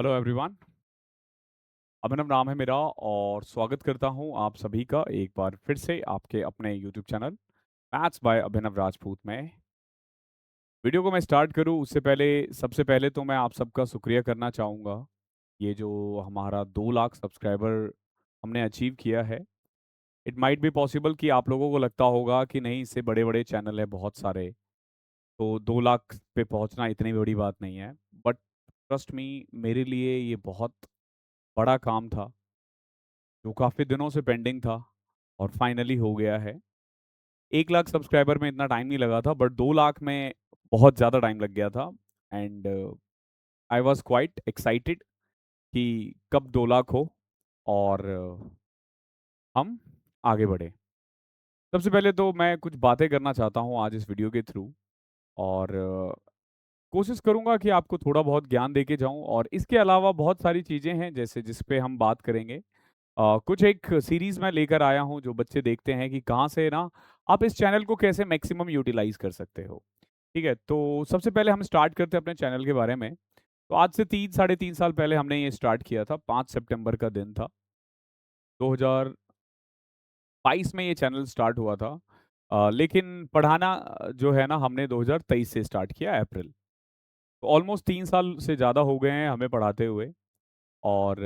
Hello everyone. अभिनव नाम है मेरा और स्वागत करता हूं आप सभी का एक बार फिर से आपके अपने यूट्यूब चैनल मैथ्स बाय अभिनव राजपूत में। वीडियो को मैं स्टार्ट करूं उससे पहले सबसे पहले तो मैं आप सबका शुक्रिया करना चाहूँगा। ये जो हमारा 2 लाख सब्सक्राइबर हमने अचीव किया है। इट माइट बी पॉसिबल कि आप लोगों को लगता होगा कि नहीं, इससे बड़े-बड़े चैनल हैं बहुत सारे, तो 2 लाख पे पहुंचना इतनी बड़ी बात नहीं है। बट ट्रस्ट मी, मेरे लिए ये बहुत बड़ा काम था जो काफ़ी दिनों से पेंडिंग था और फाइनली हो गया है। 1 लाख सब्सक्राइबर में इतना टाइम नहीं लगा था, बट 2 लाख में बहुत ज़्यादा टाइम लग गया था। And I was quite excited कि कब 2 लाख हो और हम आगे बढ़े। सबसे पहले तो मैं कुछ बातें करना चाहता हूँ आज इस वीडियो के थ्रू और कोशिश करूँगा कि आपको थोड़ा बहुत ज्ञान देके जाऊँ, और इसके अलावा बहुत सारी चीज़ें हैं जैसे जिस पे हम बात करेंगे। कुछ एक सीरीज़ मैं लेकर आया हूँ जो बच्चे देखते हैं कि कहाँ से ना आप इस चैनल को कैसे मैक्सिमम यूटिलाइज़ कर सकते हो। ठीक है? तो सबसे पहले हम स्टार्ट करते हैं अपने चैनल के बारे में। तो आज से 3 साढ़े 3 साल पहले हमने ये स्टार्ट किया था, 5 सितंबर का दिन था। 2022 में ये चैनल स्टार्ट हुआ था। लेकिन पढ़ाना जो है ना, हमने 2023 से स्टार्ट किया अप्रैल। तो ऑलमोस्ट 3 साल से ज़्यादा हो गए हैं हमें पढ़ाते हुए। और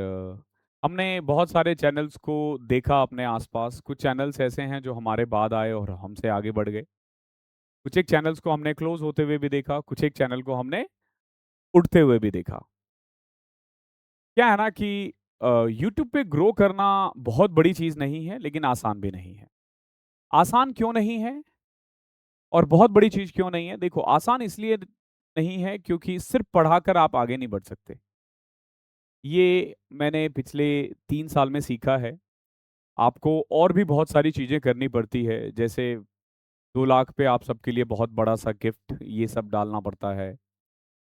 हमने बहुत सारे चैनल्स को देखा अपने आसपास। कुछ चैनल्स ऐसे हैं जो हमारे बाद आए और हमसे आगे बढ़ गए। कुछ एक चैनल्स को हमने क्लोज़ होते हुए भी देखा, कुछ एक चैनल को हमने उठते हुए भी देखा। क्या है ना कि यूट्यूब पे ग्रो करना बहुत बड़ी चीज़ नहीं है, लेकिन आसान भी नहीं है। आसान क्यों नहीं है और बहुत बड़ी चीज़ क्यों नहीं है? देखो, आसान इसलिए नहीं है क्योंकि सिर्फ़ पढ़ाकर आप आगे नहीं बढ़ सकते। ये मैंने पिछले 3 साल में सीखा है। आपको और भी बहुत सारी चीज़ें करनी पड़ती है, जैसे 2 लाख पे आप सबके लिए बहुत बड़ा-सा गिफ्ट ये सब डालना पड़ता है।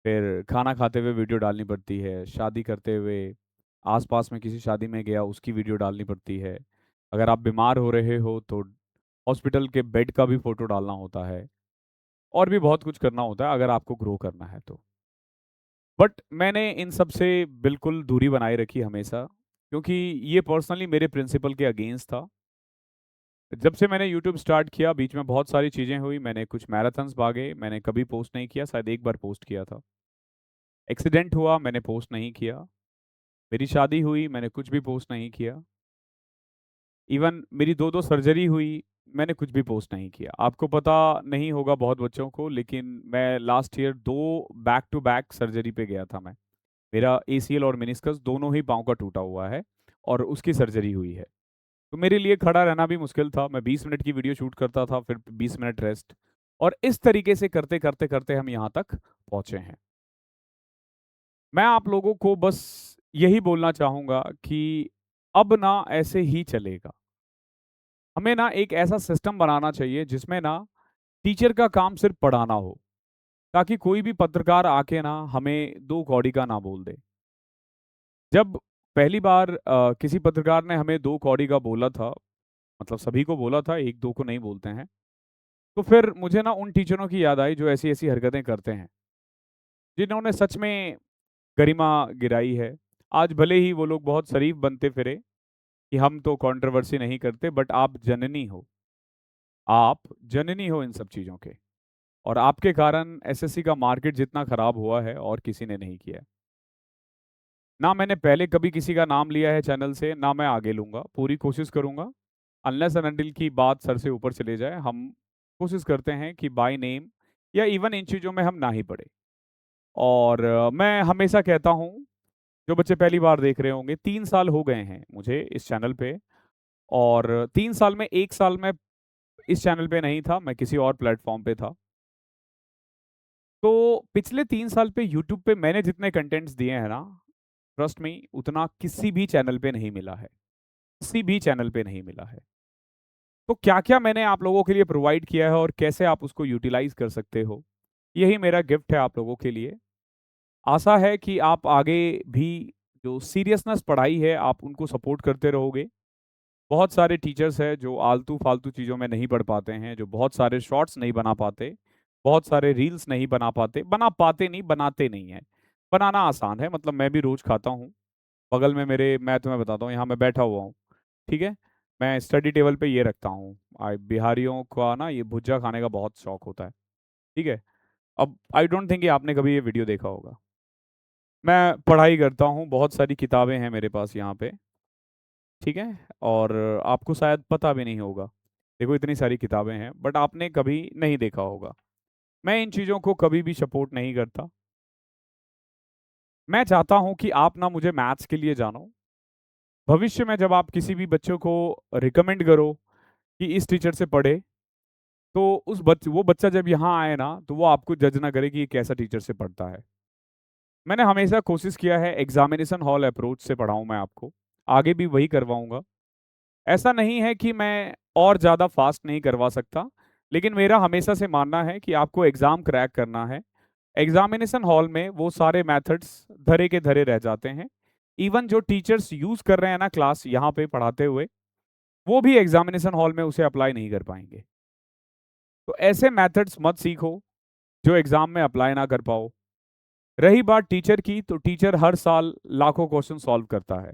फिर खाना खाते हुए वीडियो डालनी पड़ती है, शादी करते हुए आस-पास में किसी शादी में गया उसकी वीडियो डालनी पड़ती है। अगर आप बीमार हो रहे हो तो हॉस्पिटल के बेड का भी फ़ोटो डालना होता है, और भी बहुत कुछ करना होता है अगर आपको ग्रो करना है तो। बट मैंने इन सब से बिल्कुल दूरी बनाए रखी हमेशा, क्योंकि ये पर्सनली मेरे प्रिंसिपल के अगेंस्ट था। जब से मैंने यूट्यूब स्टार्ट किया, बीच में बहुत सारी चीज़ें हुई, मैंने कुछ मैराथन्स भागे, मैंने कभी पोस्ट नहीं किया, शायद एक बार पोस्ट किया था। एक्सीडेंट हुआ, मैंने पोस्ट नहीं किया। मेरी शादी हुई, मैंने कुछ भी पोस्ट नहीं किया। इवन मेरी 2-2 सर्जरी हुई, मैंने कुछ भी पोस्ट नहीं किया। आपको पता नहीं होगा बहुत बच्चों को, लेकिन मैं last year 2 back to back surgery पे गया था मैं। मेरा एसीएल और मेनिस्कस दोनों ही पाँव का टूटा हुआ है और उसकी सर्जरी हुई है। तो मेरे लिए खड़ा रहना भी मुश्किल था। मैं 20 मिनट की वीडियो शूट करता था, फिर 20 मिनट रेस्ट, और इस तरीके से करते-करते हम यहाँ तक पहुँचे हैं। मैं आप लोगों को बस यही बोलना चाहूँगा कि अब ना ऐसे ही चलेगा। हमें ना एक ऐसा सिस्टम बनाना चाहिए जिसमें ना टीचर का काम सिर्फ़ पढ़ाना हो, ताकि कोई भी पत्रकार आके ना हमें 2 कौड़ी का ना बोल दे। जब पहली बार किसी पत्रकार ने हमें 2 कौड़ी का बोला था, मतलब सभी को बोला था, 1-2 को नहीं बोलते हैं। तो फिर मुझे ना उन टीचरों की याद आई जो ऐसी-ऐसी हरकतें करते हैं, जिन्होंने सच में गरिमा गिराई है। आज भले ही वो लोग बहुत शरीफ बनते फिरे कि हम तो कंट्रोवर्सी नहीं करते, बट आप जननी हो इन सब चीज़ों के, और आपके कारण एसएससी का मार्केट जितना खराब हुआ है और किसी ने नहीं किया है। ना मैंने पहले कभी किसी का नाम लिया है चैनल से, ना मैं आगे लूँगा। पूरी कोशिश करूँगा, अनलेस एंड अनटिल की बात सर से ऊपर चले जाए, हम कोशिश करते हैं कि बाय नेम या इवन इन चीज़ों में हम ना ही पड़े। और मैं हमेशा कहता हूँ, जो बच्चे पहली बार देख रहे होंगे, 3 साल हो गए हैं मुझे इस चैनल पे, और 3 साल में 1 साल मैं इस चैनल पे नहीं था, मैं किसी और प्लेटफ़ॉर्म पे था। तो पिछले 3 साल पे यूट्यूब पे मैंने जितने कंटेंट्स दिए हैं ना, ट्रस्ट मी, उतना किसी भी चैनल पे नहीं मिला है। किसी भी चैनल पे नहीं मिला है। तो क्या-क्या मैंने आप लोगों के लिए प्रोवाइड किया है और कैसे आप उसको यूटिलाइज़ कर सकते हो, यही मेरा गिफ्ट है आप लोगों के लिए। आशा है कि आप आगे भी जो सीरियसनेस पढ़ाई है, आप उनको सपोर्ट करते रहोगे। बहुत सारे टीचर्स हैं जो आलतू-फालतू चीज़ों में नहीं पढ़ पाते हैं, जो बहुत सारे शॉर्ट्स नहीं बना पाते, बहुत सारे रील्स नहीं बना पाते नहीं, बनाते नहीं हैं। बनाना आसान है, मतलब मैं भी रोज़ खाता हूँ। बगल में मेरे, मैं तुम्हें बताता हूँ, यहाँ मैं बैठा हुआ हूँ, ठीक है? मैं स्टडी टेबल पे ये रखता हूँ। बिहारियों का ना ये भुज्जा खाने का बहुत शौक होता है, ठीक है? अब आई डोंट थिंक कि आपने कभी ये वीडियो देखा होगा। मैं पढ़ाई करता हूँ, बहुत सारी किताबें हैं मेरे पास यहाँ पे, ठीक है? और आपको शायद पता भी नहीं होगा। देखो इतनी सारी किताबें हैं, बट आपने कभी नहीं देखा होगा। मैं इन चीज़ों को कभी भी सपोर्ट नहीं करता। मैं चाहता हूँ कि आप ना मुझे मैथ्स के लिए जानो। भविष्य में जब आप किसी भी बच्चों को रिकमेंड करो कि इस टीचर से पढ़े, तो वो बच्चा जब यहाँ आए ना, तो वो आपको जज ना करे कि ये कैसा टीचर से पढ़ता है। मैंने हमेशा कोशिश किया है एग्जामिनेशन हॉल अप्रोच से पढ़ाऊँ मैं आपको, आगे भी वही करवाऊँगा। ऐसा नहीं है कि मैं और ज़्यादा फास्ट नहीं करवा सकता, लेकिन मेरा हमेशा से मानना है कि आपको एग्ज़ाम क्रैक करना है। एग्जामिनेशन हॉल में वो सारे मेथड्स धरे के धरे रह जाते हैं। इवन जो टीचर्स यूज़ कर रहे हैं ना क्लास यहाँ पे पढ़ाते हुए, वो भी एग्जामिनेशन हॉल में उसे अप्लाई नहीं कर पाएंगे। तो ऐसे मेथड्स मत सीखो जो एग्जाम में अप्लाई ना कर पाओ। रही बात टीचर की, तो टीचर हर साल लाखों क्वेश्चन सॉल्व करता है।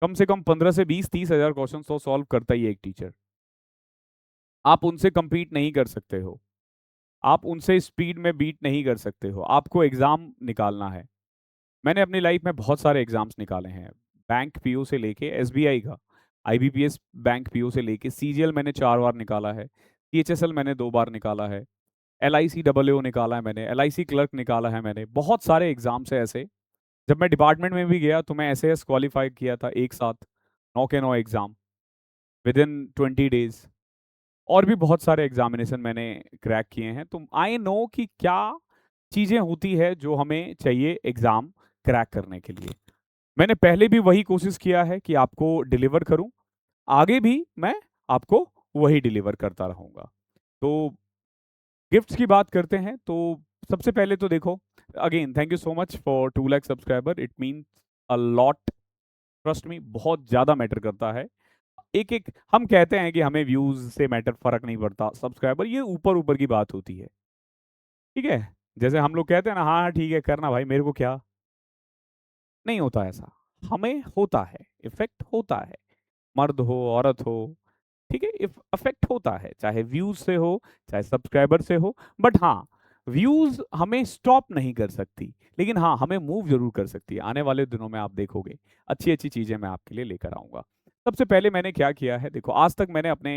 कम से कम 15 से 20-30 हज़ार क्वेश्चन तो सॉल्व करता ही है एक टीचर। आप उनसे compete नहीं कर सकते हो। आप उनसे स्पीड में बीट नहीं कर सकते हो। आपको एग्ज़ाम निकालना है। मैंने अपनी लाइफ में बहुत सारे एग्ज़ाम्स निकाले हैं। बैंक पीओ से लेके एसबीआई का, आईबीपीएस बैंक पीओ से लेके सीजीएल मैंने 4 बार निकाला है। सीएचएसएल मैंने 2 बार निकाला है। एलआईसी डबल ओ निकाला है मैंने, एलआईसी क्लर्क निकाला है मैंने। बहुत सारे एग्ज़ाम्स हैं ऐसे। जब मैं डिपार्टमेंट में भी गया तो मैं एसएएस क्वालीफाई किया था एक साथ, 9 के 9 एग्ज़ाम विदिन 20 डेज़। और भी बहुत सारे एग्जामिनेशन मैंने क्रैक किए हैं, तो आई नो कि क्या चीज़ें होती है जो हमें चाहिए एग्ज़ाम क्रैक करने के लिए। मैंने पहले भी वही कोशिश किया है कि आपको डिलीवर करूं, आगे भी मैं आपको वही डिलीवर करता रहूंगा। तो गिफ्ट्स की बात करते हैं, तो सबसे पहले तो देखो, again thank you so much for 2 lakh subscriber, it means a lot. Trust me, बहुत ज़्यादा मैटर करता है। एक एक हम कहते हैं कि हमें व्यूज से मैटर फर्क नहीं पड़ता, सब्सक्राइबर ये ऊपर ऊपर की बात होती है, ठीक है? जैसे हम लोग कहते हैं ना, हाँ हाँ ठीक है करना भाई, मेरे को क्या। नहीं होता ऐसा। हमें होता है, इफेक्ट होता है। मर्द हो औरत हो, ठीक है, इफ अफेक्ट होता है, चाहे व्यूज से हो चाहे सब्सक्राइबर से हो। बट हाँ, व्यूज हमें स्टॉप नहीं कर सकती, लेकिन हाँ हमें मूव जरूर कर सकती है। आने वाले दिनों में आप देखोगे अच्छी अच्छी चीजें मैं आपके लिए लेकर आऊंगा। सबसे पहले मैंने क्या किया है, देखो आज तक मैंने अपने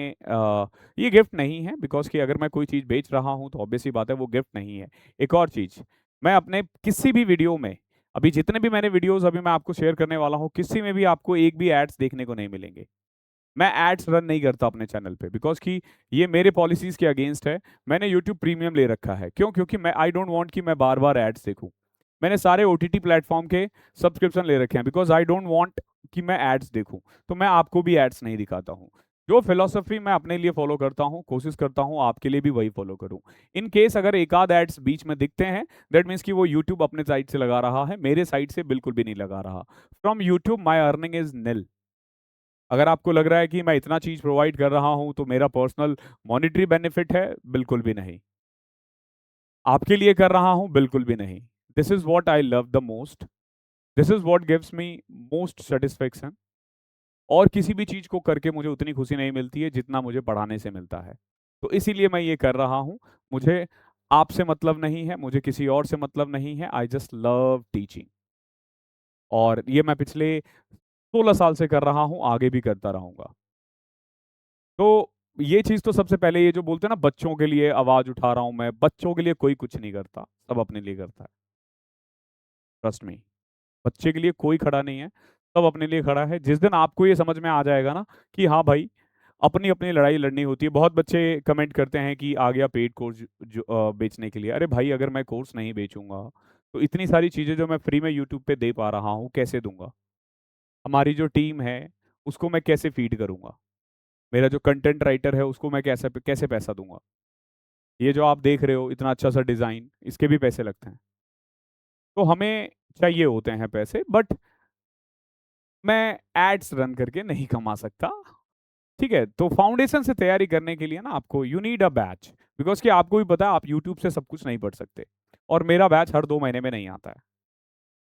ये गिफ्ट नहीं है, बिकॉज कि अगर मैं कोई चीज़ बेच रहा हूँ तो ऑब्वियसली बात है वो गिफ्ट नहीं है। एक और चीज़, मैं अपने किसी भी वीडियो में, अभी जितने भी मैंने वीडियोस अभी मैं आपको शेयर करने वाला हूँ, किसी में भी आपको एक भी एड्स देखने को नहीं मिलेंगे। मैं एड्स रन नहीं करता अपने चैनल पे, बिकॉज कि ये मेरे पॉलिसीज के अगेंस्ट है। मैंने यूट्यूब प्रीमियम ले रखा है, क्यों? क्योंकि मैं आई डोंट वांट कि मैं बार बार एड्स देखूं। मैंने सारे ओटीटी प्लेटफॉर्म के सब्सक्रिप्शन ले रखे हैं, बिकॉज आई डोंट वांट कि मैं एड्स देखूं। तो मैं आपको भी एड्स नहीं दिखाता हूं। जो फिलोसफी मैं अपने लिए फॉलो करता हूं, कोशिश करता हूं आपके लिए भी वही फॉलो करूं। इन केस अगर एक आध एड्स बीच में दिखते हैं, दैट मीन्स कि वो यूट्यूब अपने साइड से लगा रहा है, मेरे साइड से बिल्कुल भी नहीं लगा रहा। From YouTube my earning is निल। अगर आपको लग रहा है कि मैं इतना चीज प्रोवाइड कर रहा हूं तो मेरा पर्सनल मॉनिटरी बेनिफिट है, बिल्कुल भी नहीं। आपके लिए कर रहा हूं, बिल्कुल भी नहीं। This is what I love the most, this is what gives me most satisfaction. और किसी भी चीज को करके मुझे उतनी खुशी नहीं मिलती है जितना मुझे पढ़ाने से मिलता है। तो इसीलिए मैं ये कर रहा हूं। मुझे आपसे मतलब नहीं है, मुझे किसी और से मतलब नहीं है, आई जस्ट लव टीचिंग। और ये मैं पिछले 16 साल से कर रहा हूं, आगे भी करता रहूंगा। तो ये चीज तो सबसे पहले, ये जो बोलते हैं ना बच्चों के लिए आवाज उठा रहा हूं मैं, बच्चों के लिए कोई कुछ नहीं करता, सब अपने लिए करता है। ट्रस्ट मी, बच्चे के लिए कोई खड़ा नहीं है, सब अपने लिए खड़ा है। जिस दिन आपको ये समझ में आ जाएगा ना कि हाँ भाई, अपनी अपनी लड़ाई लड़नी होती है। बहुत बच्चे कमेंट करते हैं कि आ गया पेड कोर्स जो बेचने के लिए। अरे भाई, अगर मैं कोर्स नहीं बेचूंगा तो इतनी सारी चीजें जो मैं फ्री में यूट्यूब पे दे पा रहा हूँ कैसे दूंगा? हमारी जो टीम है उसको मैं कैसे फीड करूंगा? मेरा जो कंटेंट राइटर है उसको मैं कैसे कैसे पैसा दूंगा? ये जो आप देख रहे हो इतना अच्छा सा डिजाइन, इसके भी पैसे लगते हैं। तो हमें चाहिए होते हैं पैसे, बट मैं एड्स रन करके नहीं कमा सकता, ठीक है? तो फाउंडेशन से तैयारी करने के लिए ना आपको you need a batch, because कि आपको भी पता है आप यूट्यूब से सब कुछ नहीं पढ़ सकते, और मेरा बैच हर 2 महीने में नहीं आता है।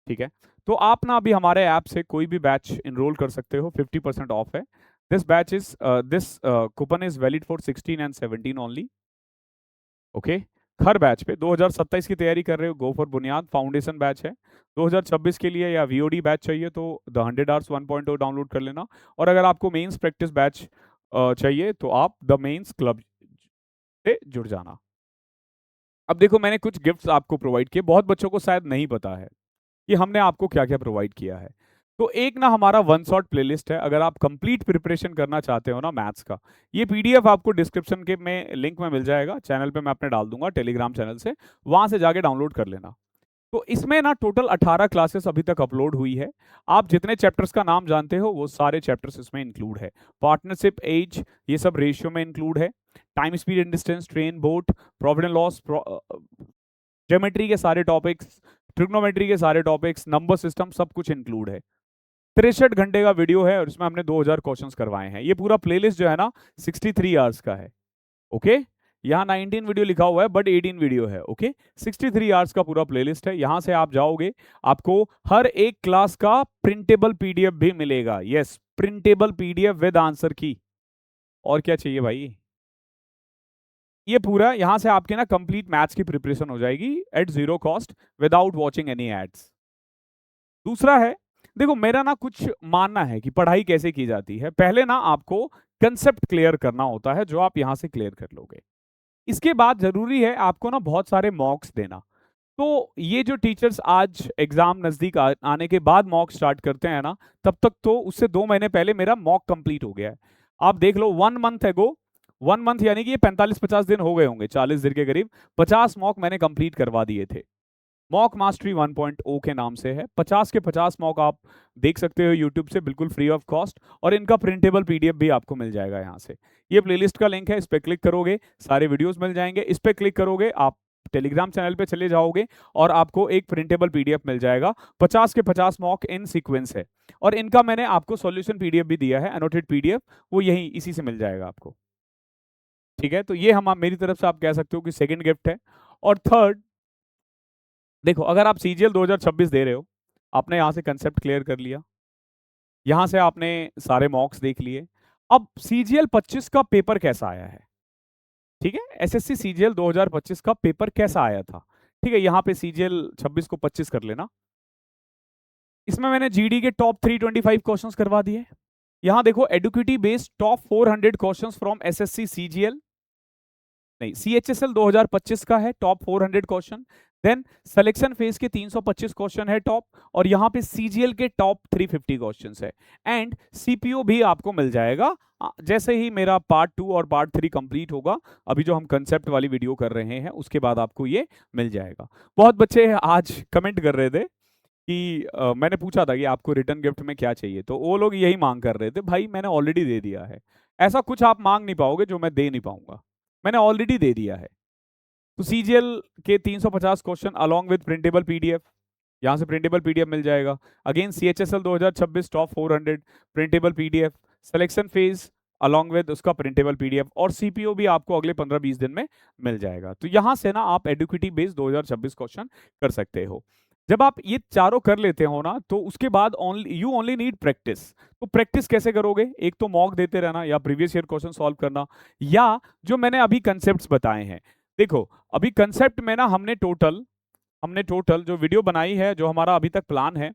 ठीक है? तो आप ना अभी हमारे ऐप से कोई भी बैच एनरोल कर सकते हो, 50% ऑफ है। This coupon is valid for 16 and 17 only. Okay? Her batch पे 2027 की तैयारी कर रहे हो, गो फॉर बुनियाद फाउंडेशन बैच है। 2026 के लिए या वीओडी बैच चाहिए तो द 100 आवर्स 1.0 डाउनलोड कर लेना। और अगर आपको मेंस प्रैक्टिस बैच चाहिए तो आप द मेंस क्लब से जुड़ जाना। अब देखो, मैंने कुछ गिफ्ट्स आपको प्रोवाइड किए, बहुत बच्चों को शायद नहीं पता है कि हमने आपको क्या-क्या प्रोवाइड किया है। तो एक ना हमारा वन शॉट प्लेलिस्ट है, अगर आप कंप्लीट प्रिपरेशन करना चाहते हो ना मैथ्स का, ये पीडीएफ आपको डिस्क्रिप्शन के में लिंक में मिल जाएगा, चैनल पे मैं अपने डाल दूंगा टेलीग्राम चैनल से, वहां से जाके डाउनलोड कर लेना। तो इसमें ना टोटल 18 क्लासेस अभी तक अपलोड हुई है। आप जितने चैप्टर्स का नाम जानते हो वो सारे चैप्टर्स इसमें इंक्लूड है। पार्टनरशिप, एज, ये सब रेशियो में इंक्लूड है। Time, speed and distance, train, boat, profit and loss, geometry के सारे टॉपिक्स, ट्रिग्नोमेट्री के सारे टॉपिक्स, नंबर सिस्टम, सब कुछ इंक्लूड है। 63 घंटे का वीडियो है और इसमें हमने 2000 क्वेश्चंस करवाए हैं। ये पूरा प्लेलिस्ट जो है ना 63 आवर्स का है। ओके, यहाँ 19 वीडियो लिखा हुआ है बट 18 वीडियो है। ओके, 63 आवर्स का पूरा प्लेलिस्ट है। यहाँ से आप जाओगे, आपको हर एक क्लास का प्रिंटेबल पीडीएफ भी मिलेगा। Yes, printable PDF with answer की। और क्या चाहिए भाई? ये पूरा यहाँ से आपके ना कंप्लीट मैथ्स की प्रिपरेशन हो जाएगी at zero cost without watching any ads. दूसरा है, देखो मेरा ना कुछ मानना है कि पढ़ाई कैसे की जाती है। पहले ना आपको कंसेप्ट क्लियर करना होता है जो आप यहाँ से क्लियर कर लोगे। इसके बाद जरूरी है आपको ना बहुत सारे मॉक्स देना। तो ये जो टीचर्स आज एग्जाम नजदीक आने के बाद मॉक स्टार्ट करते हैं ना, तब तक तो उससे 2 महीने पहले मेरा मॉक कंप्लीट हो गया है। आप देख लो, 1 मंथ एगो, 1 मंथ यानी कि ये 45-50 दिन हो गए होंगे, 40 दिन के करीब, 50 मॉक मैंने कंप्लीट करवा दिए थे। मॉक मास्टरी 1.0 के नाम से है। 50 के 50 मॉक आप देख सकते हो यूट्यूब से बिल्कुल फ्री ऑफ कॉस्ट, और इनका प्रिंटेबल पीडीएफ भी आपको मिल जाएगा यहाँ से। ये प्लेलिस्ट का लिंक है, इस पर क्लिक करोगे सारे वीडियोस मिल जाएंगे। इस पर क्लिक करोगे आप टेलीग्राम चैनल पे चले जाओगे और आपको एक प्रिंटेबल पीडीएफ मिल जाएगा। 50 के 50 मॉक इन सीक्वेंस है, और इनका मैंने आपको सॉल्यूशन पीडीएफ भी दिया है, एनोटेड पीडीएफ, वो यही इसी से मिल जाएगा आपको। ठीक है, तो ये हम मेरी तरफ से आप कह सकते हो कि सेकंड गिफ्ट है। और थर्ड, देखो अगर आप सीजीएल 2026 दे रहे हो, आपने यहाँ से कंसेप्ट क्लियर कर लिया, यहाँ से आपने सारे मॉक्स देख लिए। अब सीजीएल 25 का पेपर कैसा आया है? ठीक है, एसएससी सीजीएल 2025 का पेपर कैसा आया था? ठीक है, यहाँ पे सीजीएल 26 को 25 कर लेना। इसमें मैंने जीडी के टॉप 325 क्वेश्चंस करवा दिए। यहाँ देखो, एडुकेटी based top 400 questions from SSC CGL, नहीं सीएचएसएल 2025 का है top 400 question. Then selection phase के 325 क्वेश्चन है टॉप, और यहाँ पे सीजीएल के टॉप 350 क्वेश्चंस है। एंड सीपीओ भी आपको मिल जाएगा जैसे ही मेरा पार्ट 2 और पार्ट 3 कंप्लीट होगा। अभी जो हम कंसेप्ट वाली वीडियो कर रहे हैं उसके बाद आपको ये मिल जाएगा। बहुत बच्चे आज कमेंट कर रहे थे कि मैंने पूछा था कि आपको रिटर्न गिफ्ट में क्या चाहिए, तो वो लोग यही मांग कर रहे थे, भाई मैंने ऑलरेडी दे दिया है। ऐसा कुछ आप मांग नहीं पाओगे जो मैं दे नहीं पाऊंगा, मैंने ऑलरेडी दे दिया है। तो सीजीएल के 350 question along with printable PDF, यहाँ से प्रिंटेबल पीडीएफ मिल जाएगा। Again CHSL 2026 top 400 printable PDF, selection phase along with उसका प्रिंटेबल पीडीएफ, और सीपीओ भी आपको अगले 15-20 दिन में मिल जाएगा। तो यहाँ से ना आप एडुकेटी बेस्ड 2026 क्वेश्चन कर सकते हो। जब आप ये चारों कर लेते हो ना, तो उसके बाद यू ओनली नीड प्रैक्टिस। तो प्रैक्टिस कैसे करोगे? एक तो मॉक देते रहना, या प्रीवियस ईयर क्वेश्चन सॉल्व करना, या जो मैंने अभी कंसेप्ट्स बताए हैं। देखो अभी कंसेप्ट में ना हमने टोटल जो वीडियो बनाई है, जो हमारा अभी तक प्लान है,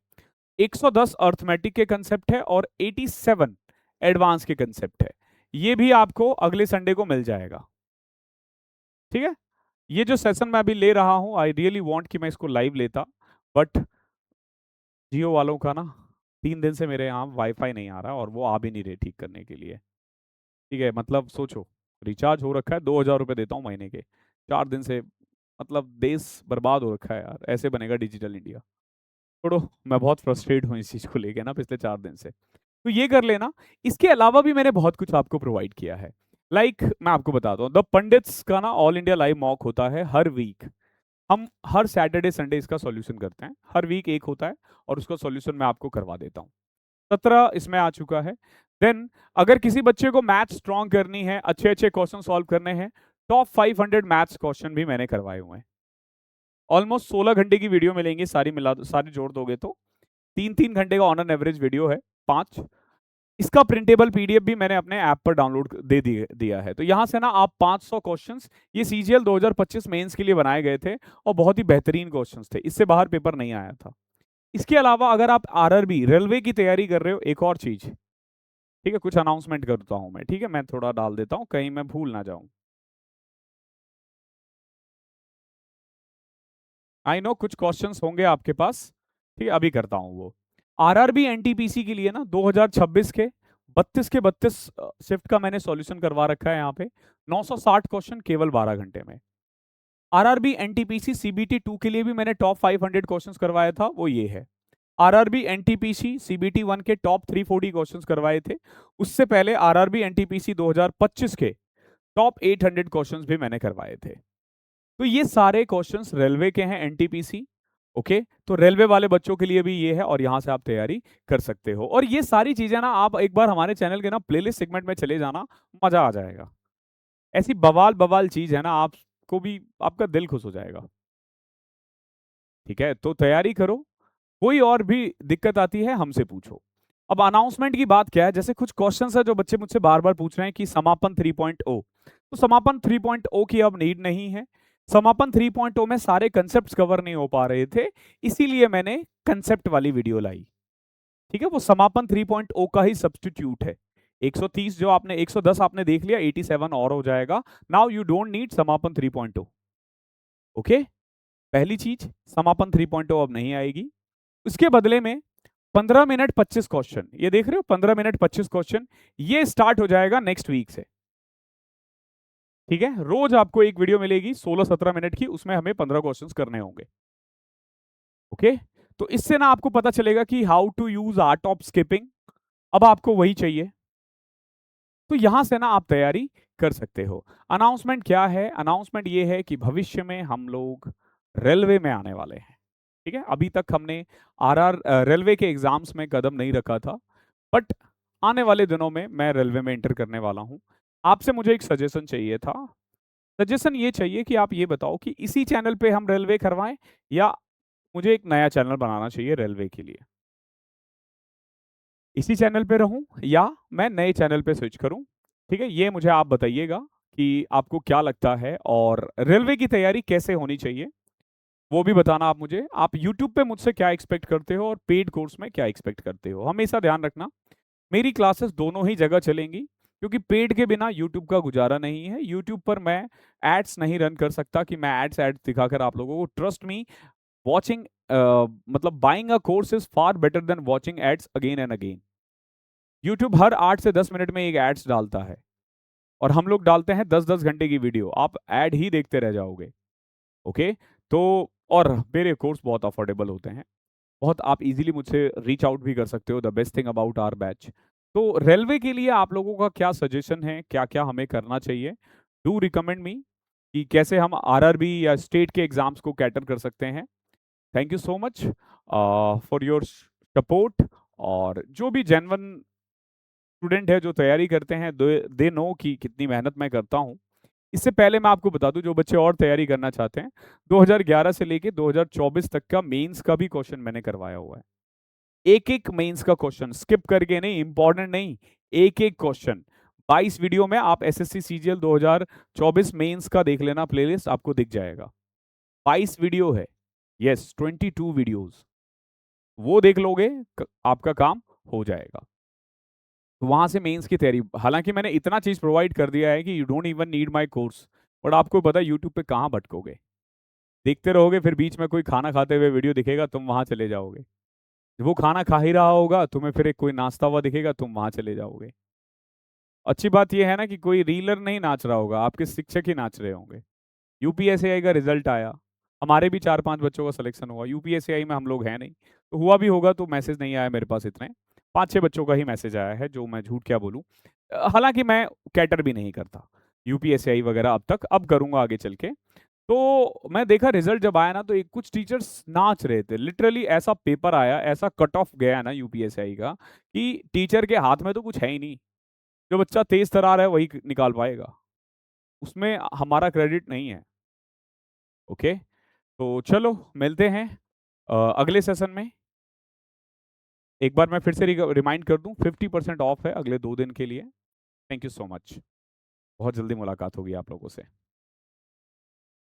110 अर्थमेटिक के कंसेप्ट है और 87 एडवांस के कंसेप्ट है। ये भी आपको अगले संडे को मिल जाएगा। ठीक है, ये जो सेशन मैं अभी ले रहा हूं, आई रियली वांट कि मैं इसको लाइव लेता, बट जियो वालों का ना 3 दिन से मेरे यहाँ वाईफाई नहीं आ रहा, और वो आ भी नहीं रहे ठीक करने के लिए। ठीक है, मतलब सोचो, रिचार्ज हो रखा है, 2,000 रुपये देता हूँ महीने के, 4 दिन से, मतलब देश बर्बाद हो रखा है यार। ऐसे बनेगा डिजिटल इंडिया? छोड़ो, मैं बहुत फ्रस्ट्रेट हूँ इस चीज़ को लेके ना पिछले 4 दिन से। तो ये कर लेना। इसके अलावा भी मैंने बहुत कुछ आपको प्रोवाइड किया है। मैं आपको बताता हूँ, द पंडित्स का ना ऑल इंडिया लाइव मॉक होता है हर वीक। हम हर सैटरडे संडे इसका सॉल्यूशन करते हैं, हर वीक एक होता है, और उसका सॉल्यूशन मैं आपको करवा देता हूँ। 17 इसमें आ चुका है। देन अगर किसी बच्चे को मैथ्स स्ट्रॉन्ग करनी है, अच्छे अच्छे क्वेश्चन सॉल्व करने हैं, टॉप 500 मैथ्स क्वेश्चन भी मैंने करवाए हुए हैं। ऑलमोस्ट 16 घंटे की वीडियो मिलेंगी, सारी जोड़ दोगे तो 3-3 घंटे का ऑन एन एवरेज वीडियो है, 5। इसका प्रिंटेबल पीडीएफ भी मैंने अपने ऐप पर डाउनलोड दिया है। तो यहाँ से ना आप 500 क्वेश्चंस, ये सीजीएल 2025 मेंस के लिए बनाए गए थे और बहुत ही बेहतरीन क्वेश्चंस थे, इससे बाहर पेपर नहीं आया था। इसके अलावा अगर आप आरआरबी रेलवे की तैयारी कर रहे हो, एक और चीज, ठीक है, कुछ अनाउंसमेंट करता हूं मैं, ठीक है, मैं थोड़ा डाल देता हूं कहीं मैं भूल ना जाऊं। आई नो कुछ क्वेश्चंस होंगे आपके पास, ठीक है, अभी करता हूं वो। आरआरबी एनटीपीसी के लिए ना 2026 के 32 के 32 शिफ्ट का मैंने सॉल्यूशन करवा रखा है यहाँ पे, 960 क्वेश्चन केवल 12 घंटे में। आरआरबी एनटीपीसी सीबीटी 2 के लिए भी मैंने टॉप 500 क्वेश्चंस करवाया था, वो ये है। आरआरबी एनटीपीसी सीबीटी 1 के टॉप 340 क्वेश्चंस करवाए थे। उससे पहले आरआरबी एनटीपीसी 2025 के टॉप 800 क्वेश्चंस भी मैंने करवाए थे। तो ये सारे क्वेश्चंस रेलवे के हैं, एनटीपीसी। ओके, तो रेलवे वाले बच्चों के लिए भी ये है और यहां से आप तैयारी कर सकते हो। और ये सारी चीजें ना आप एक बार हमारे चैनल के ना प्लेलिस्ट सेगमेंट में चले जाना, मजा आ जाएगा। ऐसी बवाल बवाल चीज है ना, आपको भी आपका दिल खुश हो जाएगा। ठीक है, तो तैयारी करो, कोई और भी दिक्कत आती है हमसे पूछो। अब अनाउंसमेंट की बात क्या है, जैसे कुछ क्वेश्चंस है जो बच्चे मुझसे बार बार पूछ रहे हैं कि समापन 3.0, तो समापन 3.0 की अब नीड नहीं है। समापन 3.0 में सारे कंसेप्ट कवर नहीं हो पा रहे थे, इसीलिए मैंने कंसेप्ट वाली वीडियो लाई। ठीक है, वो समापन 3.0 का ही सब्सटीट्यूट है। 130 जो आपने 110 आपने देख लिया, 87 और हो जाएगा। नाउ यू डोंट नीड समापन 3.0। ओके, पहली चीज, समापन 3.0 अब नहीं आएगी। उसके बदले में 15 मिनट 25 क्वेश्चन, ये देख रहे हो 15 मिनट 25 क्वेश्चन, ये स्टार्ट हो जाएगा नेक्स्ट वीक से। ठीक है, रोज आपको एक वीडियो मिलेगी 16-17 मिनट की, उसमें हमें 15 क्वेश्चंस करने होंगे। ओके, तो इससे ना आपको पता चलेगा कि how to use art of skipping, अब आपको वही चाहिए। तो यहां से ना आप तैयारी कर सकते हो। अनाउंसमेंट क्या है, अनाउंसमेंट ये है कि भविष्य में हम लोग रेलवे में आने वाले हैं। ठीक है, अभी तक हमने रेलवे के एग्जाम्स में कदम नहीं रखा था, बट आने वाले दिनों में मैं रेलवे में एंटर करने वाला हूं। आपसे मुझे एक सजेशन चाहिए था। सजेशन ये चाहिए कि आप ये बताओ कि इसी चैनल पे हम रेलवे करवाएं या मुझे एक नया चैनल बनाना चाहिए रेलवे के लिए। इसी चैनल पे रहूं या मैं नए चैनल पे स्विच करूं, ठीक है, ये मुझे आप बताइएगा कि आपको क्या लगता है और रेलवे की तैयारी कैसे होनी चाहिए, वो भी बताना आप मुझे। आप यूट्यूब पे मुझसे क्या एक्सपेक्ट करते हो और पेड कोर्स में क्या एक्सपेक्ट करते हो, हमेशा ध्यान रखना मेरी क्लासेस दोनों ही जगह चलेंगी, क्योंकि पेड के बिना यूट्यूब का गुजारा नहीं है। यूट्यूब पर मैं एड्स नहीं रन कर सकता कि मैं एड्स दिखाकर आप लोगों को, ट्रस्ट मी, वॉचिंग मतलब buying a course is far better than watching ads again and again. YouTube हर 8 से 10 मिनट में एक एड्स डालता है और हम लोग डालते हैं 10-10 घंटे की वीडियो, आप ऐड ही देखते रह जाओगे। ओके, तो और मेरे कोर्स बहुत अफोर्डेबल होते हैं, बहुत आप इजीली मुझसे रीच आउट भी कर सकते हो। The best thing about our batch. तो रेलवे के लिए आप लोगों का क्या सजेशन है, क्या क्या हमें करना चाहिए, डू रिकमेंड मी कि कैसे हम आरआरबी या स्टेट के एग्जाम्स को कैटर कर सकते हैं। Thank you so much for your support. और जो भी जेन्युइन स्टूडेंट है जो तैयारी करते हैं, दे नो कि कितनी मेहनत मैं करता हूँ। इससे पहले मैं आपको बता दूं, जो बच्चे और तैयारी करना चाहते हैं, 2011 से लेके 2024 तक का मेंस का भी क्वेश्चन मैंने करवाया हुआ है। एक एक मेंस का क्वेश्चन स्किप करके नहीं, इंपॉर्टेंट नहीं, एक एक क्वेश्चन। 22 वीडियो में आप एसएससी सीजीएल 2024 मेंस का देख लेना, प्लेलिस्ट आपको दिख जाएगा। 22 वीडियो है, यस 22 वीडियोस, वो देख लोगे आपका काम हो जाएगा। तो वहां से मेंस की तैयारी, हालांकि मैंने इतना चीज प्रोवाइड कर दिया है कि you don't even need my course, but आपको पता है यूट्यूब पे कहाँ भटकोगे, देखते रहोगे, फिर बीच में कोई खाना खाते हुए वीडियो दिखेगा, तुम वहां चले जाओगे। वो खाना खा ही रहा होगा, तुम्हें फिर एक कोई नाचता हुआ दिखेगा, तुम वहां चले जाओगे। अच्छी बात यह है ना कि कोई रीलर नहीं नाच रहा होगा, आपके शिक्षक ही नाच रहे होंगे। यूपीएससीआई का रिजल्ट आया, हमारे भी 4-5 बच्चों का सिलेक्शन हुआ, यूपीएससीआई में हम लोग हैं नहीं, तो हुआ भी होगा तो मैसेज नहीं आया मेरे पास, इतने 5-6 बच्चों का ही मैसेज आया है, जो मैं झूठ क्या बोलूं। हालांकि मैं कैटर भी नहीं करता यूपीएससीआई वगैरह अब तक, अब करूंगा आगे चल के। तो मैं देखा रिजल्ट जब आया ना, तो एक कुछ टीचर्स नाच रहे थे, लिटरली ऐसा पेपर आया, ऐसा कट ऑफ गया ना यूपीएससीआई का, कि टीचर के हाथ में तो कुछ है ही नहीं, जो बच्चा तेज तरार है वही निकाल पाएगा, उसमें हमारा क्रेडिट नहीं है। ओके, तो चलो मिलते हैं अगले सेशन में। एक बार मैं फिर से रिमाइंड कर दूं, 50% ऑफ है अगले 2 दिन के लिए। Thank you so much. बहुत जल्दी मुलाकात होगी आप लोगों से।